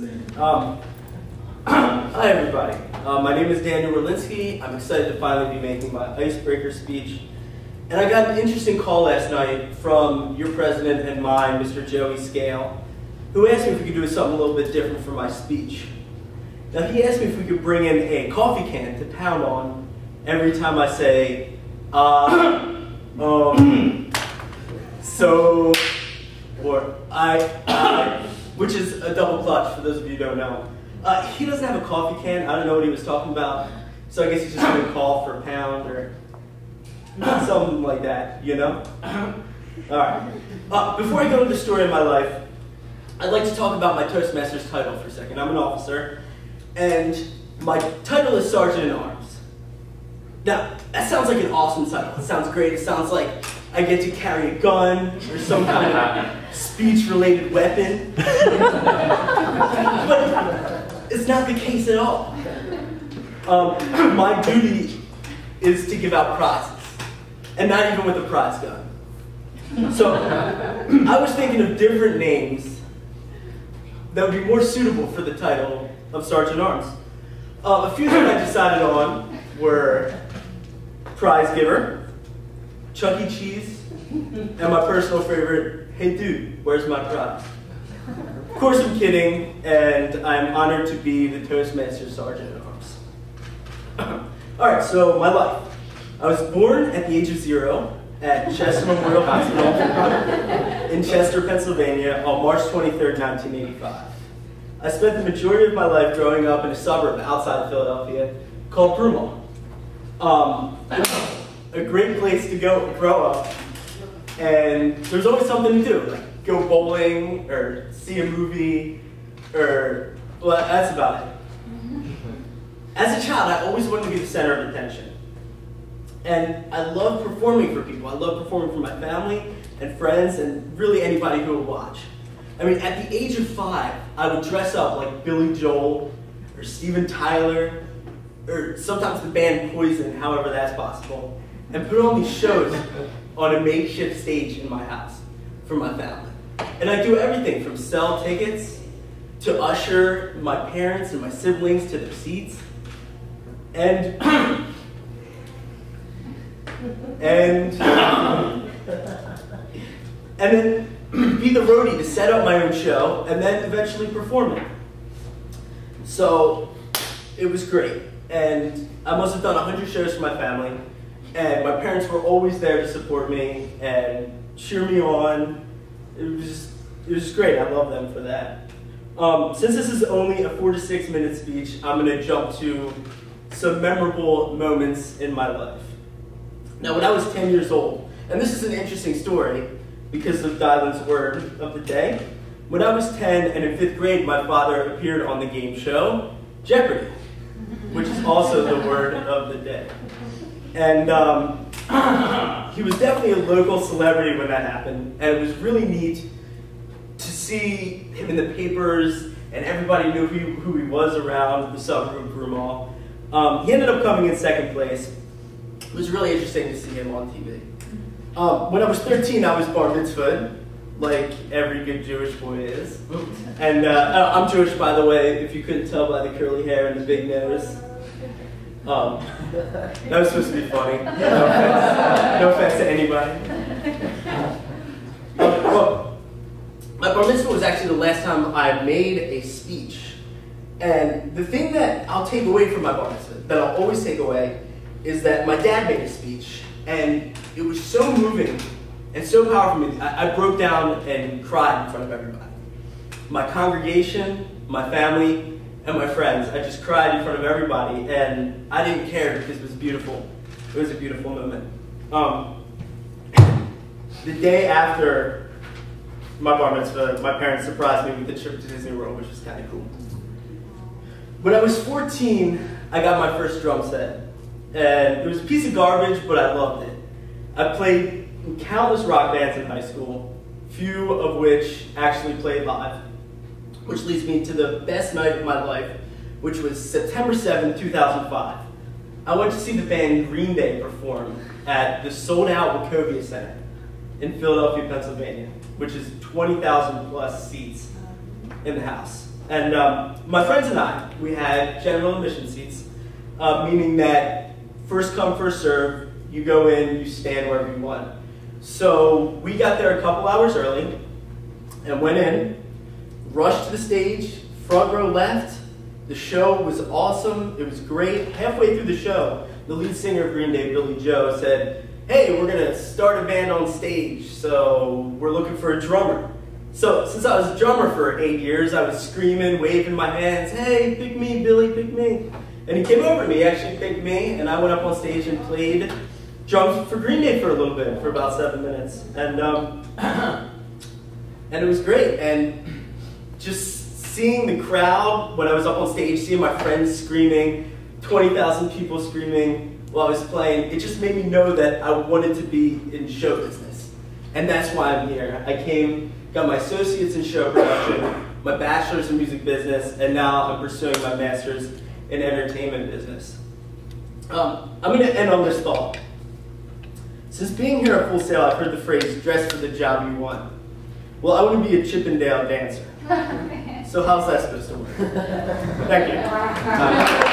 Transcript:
Hi everybody, my name is Daniel Werlinsky. I'm excited to finally be making my Icebreaker speech. And I got an interesting call last night from your president and mine, Mr. Joey Scale, who asked me if we could do something a little bit different for my speech. Now he asked me if we could bring in a coffee can to pound on every time I say, so, or I, which is a double clutch for those of you who don't know. He doesn't have a coffee can. I don't know what he was talking about. So I guess he's just going to call for a pound or something like that, you know? Alright. Before I go into the story of my life, I'd like to talk about my Toastmasters title for a second. I'm an officer, and my title is Sergeant at Arms. Now, that sounds like an awesome title. It sounds great. It sounds like I get to carry a gun or some kind of speech-related weapon. But it's not the case at all. My duty is to give out prizes, and not even with a prize gun. So I was thinking of different names that would be more suitable for the title of Sergeant at Arms. A few that I decided on were Prize Giver, Chuck E. Cheese, and my personal favorite, Hey Dude, Where's My Prize? Of course I'm kidding, and I'm honored to be the Toastmasters Sergeant at Arms. Alright, so my life. I was born at the age of 0 at Chester Memorial Hospital in Chester, Pennsylvania on March 23rd, 1985. I spent the majority of my life growing up in a suburb outside of Philadelphia called Broomall. A great place to go grow up, and there's always something to do, like go bowling or see a movie, or well, that's about it. As a child, I always wanted to be the center of attention, and I love performing for people. I love performing for my family and friends, and really anybody who would watch. I mean, at the age of 5, I would dress up like Billy Joel or Steven Tyler, or sometimes the band Poison, however that's possible, and put on these shows on a makeshift stage in my house for my family. And I do everything from sell tickets to usher my parents and my siblings to their seats, and then be the roadie to set up my own show and then eventually perform it. So it was great, and I must have done 100 shows for my family, and my parents were always there to support me and cheer me on. It was just great. I love them for that. Since this is only a 4 to 6 minute speech, I'm going to jump to some memorable moments in my life. Now, when I was 10 years old, and this is an interesting story because of Dylan's word of the day. When I was 10 and in 5th grade, my father appeared on the game show Jeopardy, which is also the word of the day. And he was definitely a local celebrity when that happened, and it was really neat to see him in the papers, and everybody knew who he was around the suburb of Broomall. He ended up coming in 2nd place. It was really interesting to see him on TV. When I was 13, I was bar mitzvahed, like every good Jewish boy is. And I'm Jewish, by the way, if you couldn't tell by the curly hair and the big nose. That was supposed to be funny. No offense to anybody. Well, my bar mitzvah was actually the last time I made a speech. And the thing that I'll take away from my bar mitzvah, that I'll always take away, is that my dad made a speech. And it was so moving and so powerful for me. I broke down and cried in front of everybody. My congregation, my family, and my friends. I just cried in front of everybody, and I didn't care because it was beautiful. It was a beautiful moment. The day after my bar mitzvah, my parents surprised me with a trip to Disney World, which was kind of cool. When I was 14, I got my first drum set. And it was a piece of garbage, but I loved it. I played in countless rock bands in high school, few of which actually played live, which leads me to the best night of my life, which was September 7th, 2005. I went to see the band Green Day perform at the sold-out Wachovia Center in Philadelphia, Pennsylvania, which is 20,000 plus seats in the house. And my friends and I, we had general admission seats, meaning that first come, first serve, you go in, you stand wherever you want. So we got there a couple hours early and went in, rushed to the stage, front row left. The show was awesome, it was great. Halfway through the show, the lead singer of Green Day, Billy Joe, said, "Hey, we're gonna start a band on stage, so we're looking for a drummer." So since I was a drummer for 8 years, I was screaming, waving my hands, "Hey, pick me, Billy, pick me." And he came over to me, he actually picked me, and I went up on stage and played drums for Green Day for a little bit, for about 7 minutes. And it was great. And just seeing the crowd when I was up on stage, seeing my friends screaming, 20,000 people screaming while I was playing, it just made me know that I wanted to be in show business. And that's why I'm here. I came, got my associates in show production, my bachelor's in music business, and now I'm pursuing my master's in entertainment business. I'm going to end on this thought. Since being here at Full Sail, I've heard the phrase, "dress for the job you want." Well, I want to be a Chippendale dancer. So how's that supposed to work? Thank you.